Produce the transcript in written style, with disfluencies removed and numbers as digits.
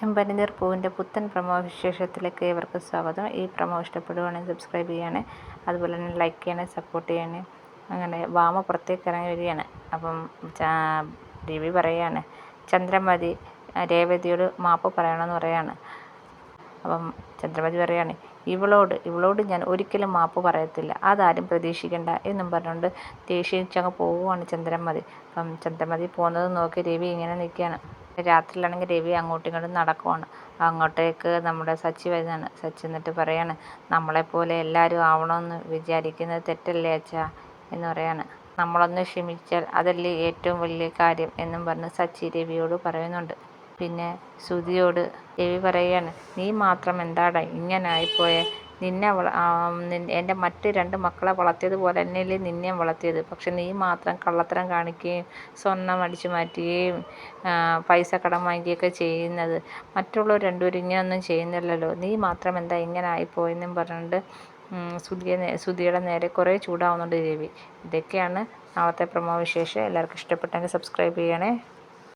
ചെമ്പനീർ പൂവിൻ്റെ പുത്തൻ പ്രമോ വിശേഷത്തിലേക്ക് ഏവർക്കും സ്വാഗതം. ഈ പ്രമോ ഇഷ്ടപ്പെടുകയാണെങ്കിൽ സബ്സ്ക്രൈബ് ചെയ്യണേ, അതുപോലെ തന്നെ ലൈക്ക് ചെയ്യണേ, സപ്പോർട്ട് ചെയ്യണേ. അങ്ങനെ ഭാമ പുറത്തേക്ക് ഇറങ്ങി വരികയാണ്. അപ്പം രവി പറയാണ് ചന്ദ്രമതി രേവതിയോട് മാപ്പ് പറയണമെന്ന് പറയാണ്. അപ്പം ചന്ദ്രമതി പറയാണ് ഇവളോട് ഞാൻ ഒരിക്കലും മാപ്പ് പറയത്തില്ല, അതാരും പ്രതീക്ഷിക്കണ്ട എന്നും പറഞ്ഞുകൊണ്ട് ദേഷ്യച്ചങ്ങ് പോവുകയാണ് ചന്ദ്രമതി. അപ്പം ചന്ദ്രമതി പോകുന്നത് നോക്കി രവി ഇങ്ങനെ നിൽക്കുകയാണ്. രാത്രിയിലാണെങ്കിൽ രവി അങ്ങോട്ടും ഇങ്ങോട്ടും നടക്കുവാണ്. അങ്ങോട്ടേക്ക് നമ്മുടെ സച്ചി വരുന്നതാണ്. സച്ചി എന്നിട്ട് പറയാണ് നമ്മളെപ്പോലെ എല്ലാവരും ആവണമെന്ന് വിചാരിക്കുന്നത് തെറ്റല്ലേ അച്ഛാ എന്ന് പറയാണ്. നമ്മളൊന്ന് ക്ഷമിച്ചാൽ അതല്ലേ ഏറ്റവും വലിയ കാര്യം എന്നും പറഞ്ഞ് സച്ചി രവിയോട് പറയുന്നുണ്ട്. പിന്നെ ശ്രുതിയോട് രവി പറയുകയാണ്, നീ മാത്രം എന്താടാ ഇങ്ങനെ ആയിപ്പോയെ? എൻ്റെ മറ്റ് 2 മക്കളെ വളർത്തിയതുപോലെ തന്നെയല്ലേ നിന്നെ വളർത്തിയത്. പക്ഷെ നീ മാത്രം കള്ളത്തരം കാണിക്കുകയും സ്വർണം അടിച്ചു മാറ്റുകയും പൈസ കടം വാങ്ങിക്കുകയൊക്കെ ചെയ്യുന്നത്. മറ്റുള്ളവർ രണ്ടുപേരും ഇങ്ങനെയൊന്നും ചെയ്യുന്നില്ലല്ലോ, നീ മാത്രം എന്താ ഇങ്ങനെ ആയിപ്പോയെന്നും പറഞ്ഞുകൊണ്ട് ശ്രുതിയുടെ നേരെ കുറേ ചൂടാവുന്നുണ്ട് രവി. ഇതൊക്കെയാണ് നാളത്തെ പ്രമോ വിശേഷം. എല്ലാവർക്കും ഇഷ്ടപ്പെട്ടെങ്കിൽ സബ്സ്ക്രൈബ് ചെയ്യണേ.